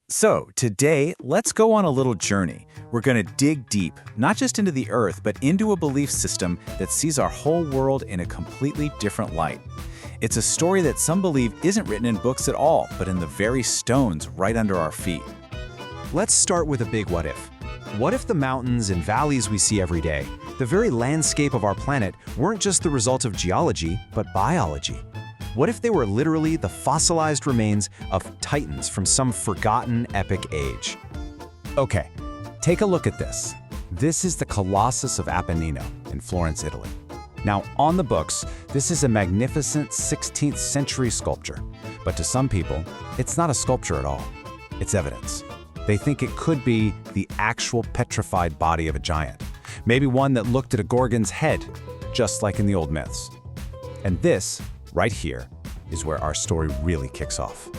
So, today, let's go on a little journey. We're going to dig deep, not just into the Earth, but into a belief system that sees our whole world in a completely different light. It's a story that some believe isn't written in books at all, but in the very stones right under our feet. Let's start with a big what if. What if the mountains and valleys we see every day, the very landscape of our planet, weren't just the result of geology, but biology? What if they were literally the fossilized remains of titans from some forgotten epic age? Okay, take a look at this. This is the Colossus of Apennino in Florence, Italy. Now, on the books, this is a magnificent 16th century sculpture. But to some people, it's not a sculpture at all. It's evidence. They think it could be the actual petrified body of a giant. Maybe one that looked at a Gorgon's head, just like in the old myths. And this, right here, is where our story really kicks off.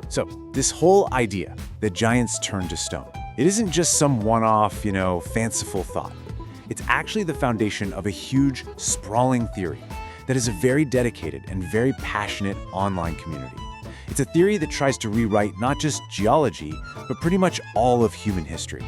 So, this whole idea that giants turn to stone, it isn't just some one-off, fanciful thought. It's actually the foundation of a huge, sprawling theory that is a very dedicated and very passionate online community. It's a theory that tries to rewrite not just geology, but pretty much all of human history.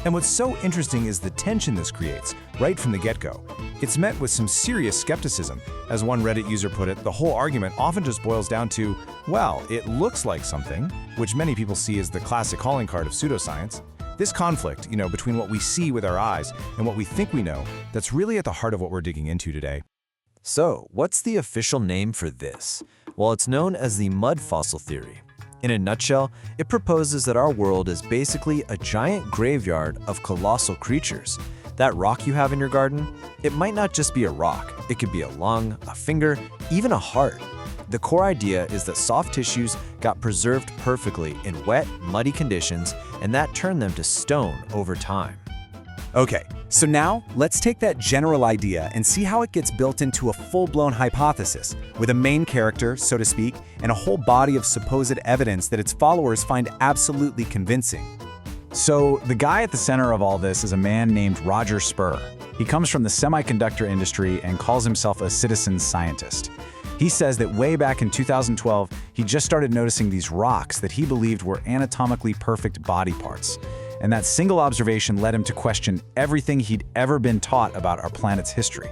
And what's so interesting is the tension this creates, right from the get-go. It's met with some serious skepticism. As one Reddit user put it, the whole argument often just boils down to, well, it looks like something, which many people see as the classic calling card of pseudoscience. This conflict, between what we see with our eyes and what we think we know, that's really at the heart of what we're digging into today. So, what's the official name for this? Well, it's known as the Mudfossil theory. In a nutshell, it proposes that our world is basically a giant graveyard of colossal creatures. That rock you have in your garden, it might not just be a rock. It could be a lung, a finger, even a heart. The core idea is that soft tissues got preserved perfectly in wet, muddy conditions, and that turned them to stone over time. Okay, so now let's take that general idea and see how it gets built into a full-blown hypothesis, with a main character, so to speak, and a whole body of supposed evidence that its followers find absolutely convincing. So, the guy at the center of all this is a man named Roger Spurr. He comes from the semiconductor industry and calls himself a citizen scientist. He says that way back in 2012, he just started noticing these rocks that he believed were anatomically perfect body parts. And that single observation led him to question everything he'd ever been taught about our planet's history.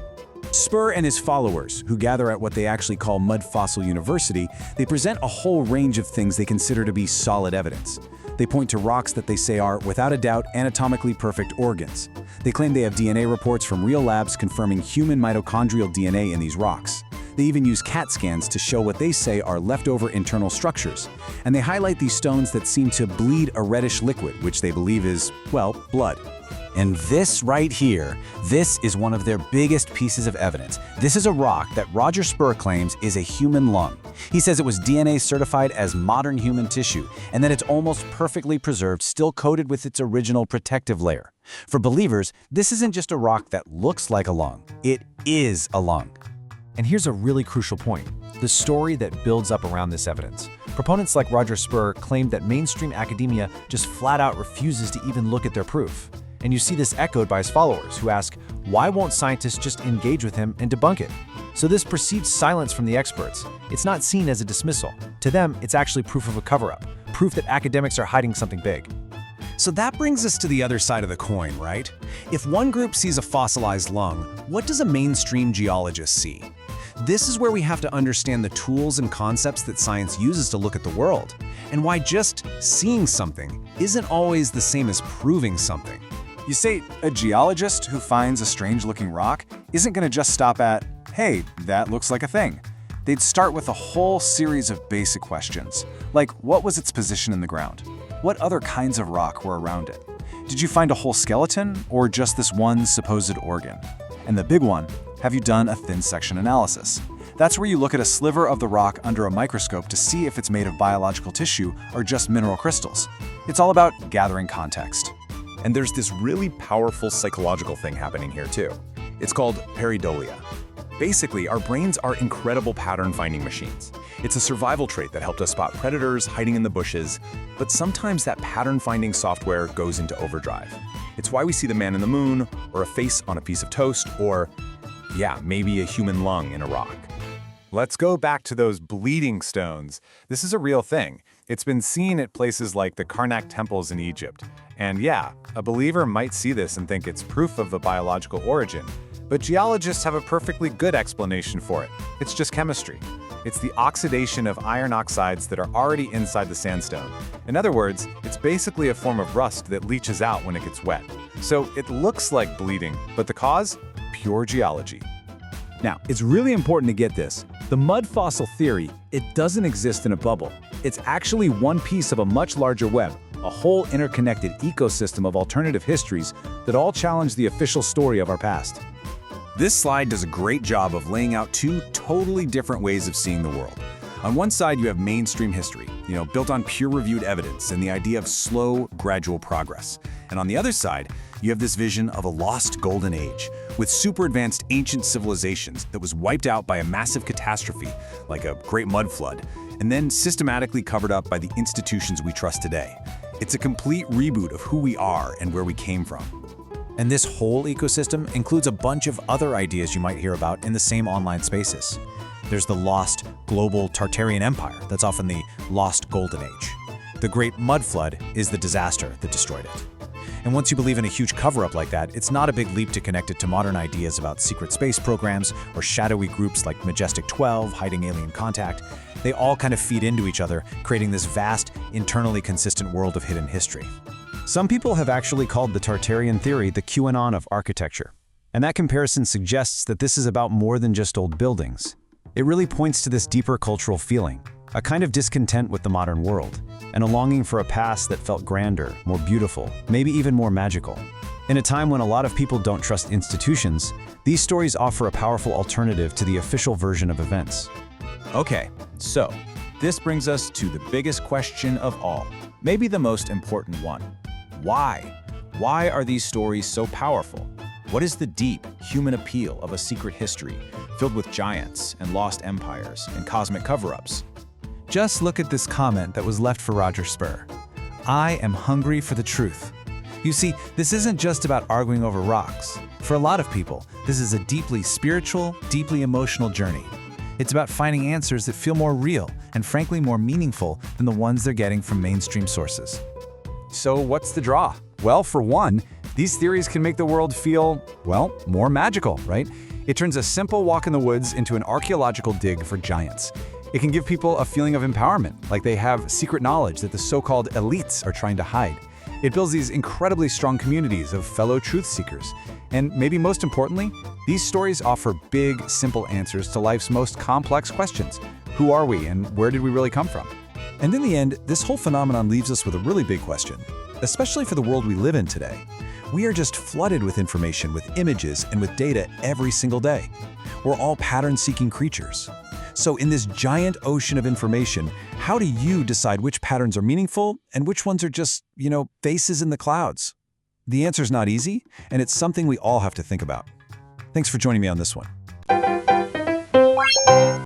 Spurr and his followers, who gather at what they actually call Mudfossil University, they present a whole range of things they consider to be solid evidence. They point to rocks that they say are, without a doubt, anatomically perfect organs. They claim they have DNA reports from real labs confirming human mitochondrial DNA in these rocks. They even use CAT scans to show what they say are leftover internal structures. And they highlight these stones that seem to bleed a reddish liquid, which they believe is, well, blood. And this right here, this is one of their biggest pieces of evidence. This is a rock that Roger Spurr claims is a human lung. He says it was DNA certified as modern human tissue, and that it's almost perfectly preserved, still coated with its original protective layer. For believers, this isn't just a rock that looks like a lung. It is a lung. And here's a really crucial point, the story that builds up around this evidence. Proponents like Roger Spurr claim that mainstream academia just flat out refuses to even look at their proof. And you see this echoed by his followers, who ask, why won't scientists just engage with him and debunk it? So this perceived silence from the experts, it's not seen as a dismissal. To them, it's actually proof of a cover-up, proof that academics are hiding something big. So that brings us to the other side of the coin, right? If one group sees a fossilized lung, what does a mainstream geologist see? This is where we have to understand the tools and concepts that science uses to look at the world, and why just seeing something isn't always the same as proving something. You say a geologist who finds a strange-looking rock isn't going to just stop at, hey, that looks like a thing. They'd start with a whole series of basic questions, like what was its position in the ground? What other kinds of rock were around it? Did you find a whole skeleton, or just this one supposed organ? And the big one, have you done a thin section analysis? That's where you look at a sliver of the rock under a microscope to see if it's made of biological tissue or just mineral crystals. It's all about gathering context. And there's this really powerful psychological thing happening here too. It's called pareidolia. Basically, our brains are incredible pattern-finding machines. It's a survival trait that helped us spot predators hiding in the bushes, but sometimes that pattern-finding software goes into overdrive. It's why we see the man in the moon, or a face on a piece of toast, or, yeah, maybe a human lung in a rock. Let's go back to those bleeding stones. This is a real thing. It's been seen at places like the Karnak temples in Egypt. And yeah, a believer might see this and think it's proof of a biological origin. But geologists have a perfectly good explanation for it. It's just chemistry. It's the oxidation of iron oxides that are already inside the sandstone. In other words, it's basically a form of rust that leaches out when it gets wet. So it looks like bleeding, but the cause? Pure geology. Now, it's really important to get this. The mud fossil theory, it doesn't exist in a bubble. It's actually one piece of a much larger web, a whole interconnected ecosystem of alternative histories that all challenge the official story of our past. This slide does a great job of laying out two totally different ways of seeing the world. On one side, you have mainstream history, built on peer-reviewed evidence and the idea of slow, gradual progress. And on the other side, you have this vision of a lost golden age, with super advanced ancient civilizations that was wiped out by a massive catastrophe, like a great mud flood, and then systematically covered up by the institutions we trust today. It's a complete reboot of who we are and where we came from. And this whole ecosystem includes a bunch of other ideas you might hear about in the same online spaces. There's the lost global Tartarian Empire that's often the lost golden age. The Great Mud Flood is the disaster that destroyed it. And once you believe in a huge cover-up like that, it's not a big leap to connect it to modern ideas about secret space programs or shadowy groups like Majestic 12 hiding alien contact. They all kind of feed into each other, creating this vast, internally consistent world of hidden history. Some people have actually called the Tartarian theory the QAnon of architecture. And that comparison suggests that this is about more than just old buildings. It really points to this deeper cultural feeling, a kind of discontent with the modern world, and a longing for a past that felt grander, more beautiful, maybe even more magical. In a time when a lot of people don't trust institutions, these stories offer a powerful alternative to the official version of events. Okay, so this brings us to the biggest question of all, maybe the most important one. Why? Why are these stories so powerful? What is the deep, human appeal of a secret history filled with giants and lost empires and cosmic cover-ups? Just look at this comment that was left for Roger Spur. I am hungry for the truth. You see, this isn't just about arguing over rocks. For a lot of people, this is a deeply spiritual, deeply emotional journey. It's about finding answers that feel more real and frankly more meaningful than the ones they're getting from mainstream sources. So what's the draw? Well, for one, these theories can make the world feel, well, more magical, right? It turns a simple walk in the woods into an archaeological dig for giants. It can give people a feeling of empowerment, like they have secret knowledge that the so-called elites are trying to hide. It builds these incredibly strong communities of fellow truth seekers. And maybe most importantly, these stories offer big, simple answers to life's most complex questions. Who are we and where did we really come from? And in the end, this whole phenomenon leaves us with a really big question, especially for the world we live in today. We are just flooded with information, with images, and with data every single day. We're all pattern-seeking creatures. So in this giant ocean of information, how do you decide which patterns are meaningful and which ones are just, faces in the clouds? The answer's not easy, and it's something we all have to think about. Thanks for joining me on this one.